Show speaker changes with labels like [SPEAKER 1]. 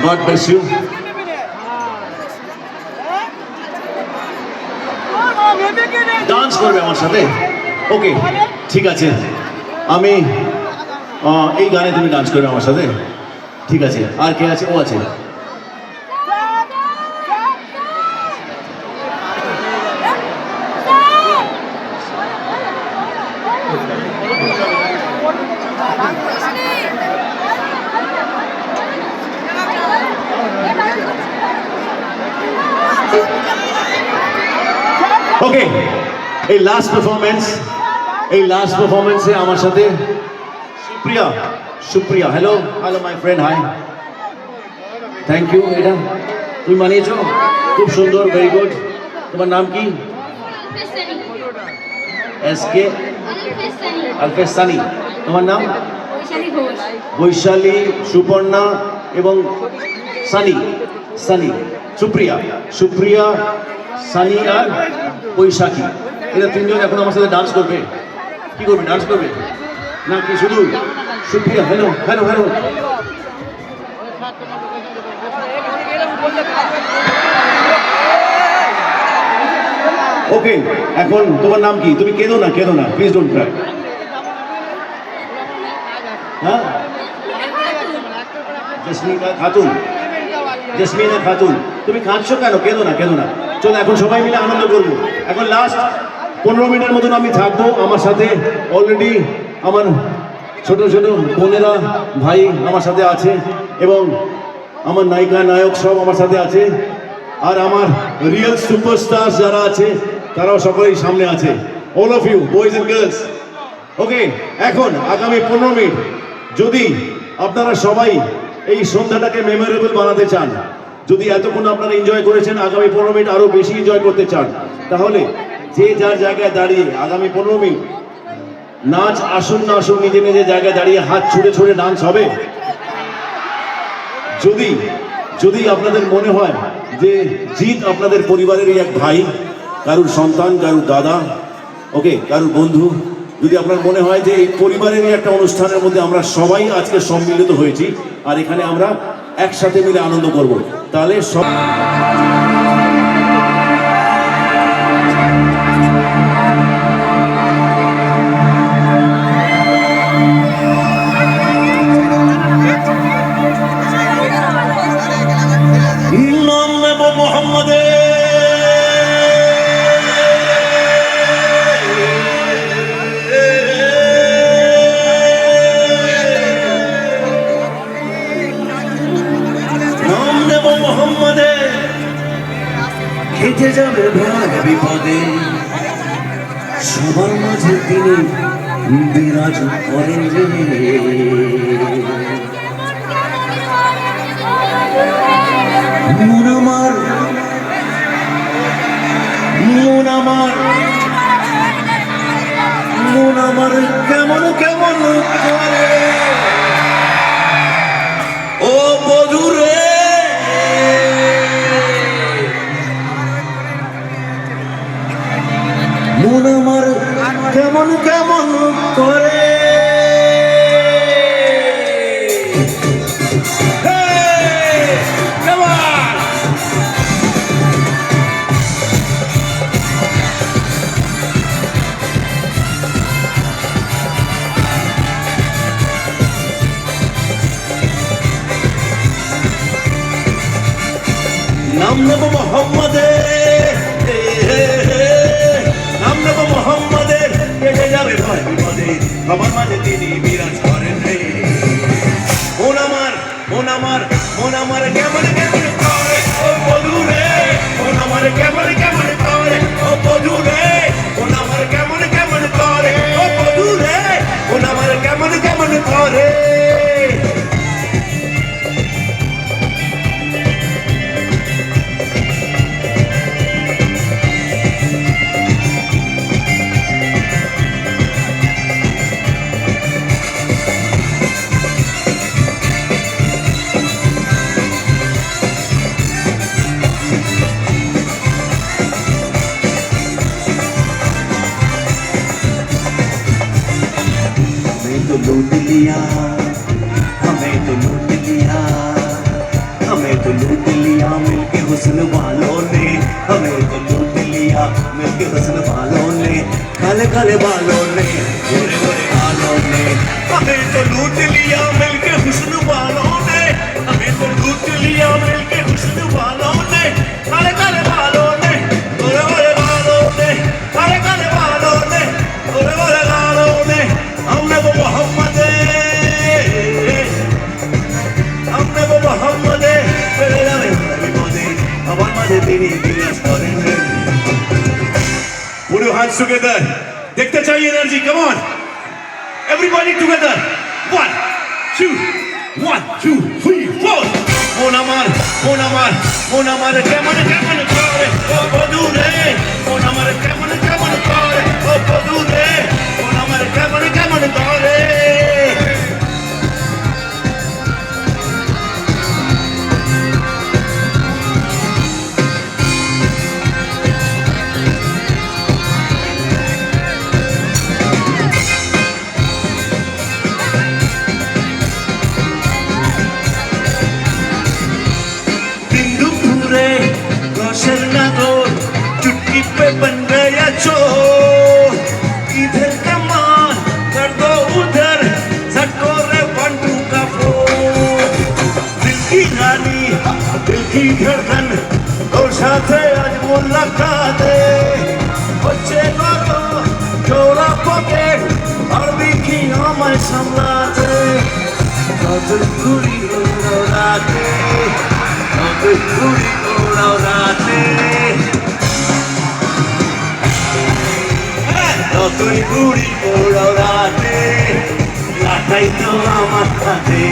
[SPEAKER 1] God bless you. Dance করবে আমার সাথে? ওকে, ঠিক আছে। আমি এই গানে তুমি ডান্স করবে আমার সাথে? ঠিক আছে। আর কে আছে? ও আছে। ওকে, এই লাস্ট পারফরমেন্সে আমার সাথে Supriya. Hello my friend, hi, thank you. এটা তুমি বানিয়েছো, খুব সুন্দর, ভেরি গুড। তোমার নাম কি? SK আলফেজ সানি। তোমার নাম? বৈশালী, সুপর্ণা এবং সানি। সুপ্রিয়া, সানি আর বৈশাখী, এরা তিনজন এখন আমার সাথে ডান্স করবে। কি করবে? ডান্স করবে না কি শুধু? সুপ্রিয়া, হ্যালো। ওকে, এখন তোমার নাম কি? তুমি কেঁদো না, প্লিজ ডোন্ট ক্রাই। হ্যাঁ, জেসমিনা খাতুন। তুমি কাঁদছো কেন? কেঁদো না। চলো এখন সবাই মিলে আনন্দ করবো। এখন লাস্ট 15 মিনিটের মতন আমি থাকবো। আমার সাথে অলরেডি আমার ছোট বোনেরা, ভাই আমার সাথে আছে, এবং আমার নায়িকা নায়ক সব আমার সাথে আছে, আর আমার রিয়েল সুপারস্টার যারা আছে তারাও সকলেই সামনে আছে। All of you boys and girls. Okay, এখন আগামী 15 মিনিট যদি আপনারা সবাই এই সন্ধ্যাটাকে মেমোরেবল বানাতে চান, যদি এতক্ষণ আপনারা এনজয় করেছেন, আগামী 15 মিনিট আরো বেশি এনজয় করতে চান, তাহলে যে যার জায়গায় দাঁড়িয়ে আগামী 15 মিনিট নাচ আসুন না আসুন, নিজে জায়গায় দাঁড়িয়ে হাত ছুড়ে ডান্স হবে। যদি আপনাদের মনে হয় যে জিৎ আপনাদের পরিবারেরই এক ভাই, কারুর সন্তান, কারুর দাদা, ওকে, কারুর বন্ধু, যদি আপনার মনে হয় যে এই পরিবারেরই একটা অনুষ্ঠানের মধ্যে আমরা সবাই আজকে সম্মিলিত হয়েছি আর এখানে আমরা একসাথে মিলে আনন্দ করব, তাহলে সব কেটে যাবে ভাগ বিপদে, সবার মাঝে তিনি বিরাজ করেন রে। মন আমার কেমন করে, ও বধুরে, মন আমার কেমন করে। নাম নেব মোহাম্মদের, নাম নেব মোহাম্মদের, কেটে যাবে ভয় বিপদে, সবার মাঝে তিনি বিরাজ করেন রে। মন আমার কেমন করে, ও বধুরে, মন আমার কেমন করে, ও বধুরে, মন আমার কেমন করে, ও বধুরে, মন আমার কেমন করে। काले बालों ने, गोरे गोरे गालों ने, हमें तो लूट लिया मिलके हुस्न वालों ने, हमें तो लूट लिया मिलके हुस्न वालों ने, काले काले बालों ने, गोरे गोरे गालों ने, काले काले बालों ने, गोरे गोरे गालों ने, हमने वो मोहम्मद तेरे नामे हमारी मौतें, আমার মাঝে তিনি বিরাজ করেন। Put your hands together. দেখতে চাই energy, come on. Everybody together. 1, 2, 1, 2, 3, 4. মন আমার কেমন কেমন করে ও বধুরে, মন আমার কেমন কেমন করে ও বধুরে, মন আমার কেমন কেমন করে। चुटकी पे बन गया चोर, इधर कमान कर दो उधर झटको रे 1 2 का 4। दिल की रानी दिल की धड़कन তোর সাথে আজ মুলাকাত হচ্ছে করো জোড়া পকেট আর বিকি আমায় সামলাতে, কত ঘুরি ওড়াও রাতে, কত ঘুরি ওড়াও রাতে, তুই ঘুড়ি ওড়াও রাতে, লাটাই তো আমার হাতে।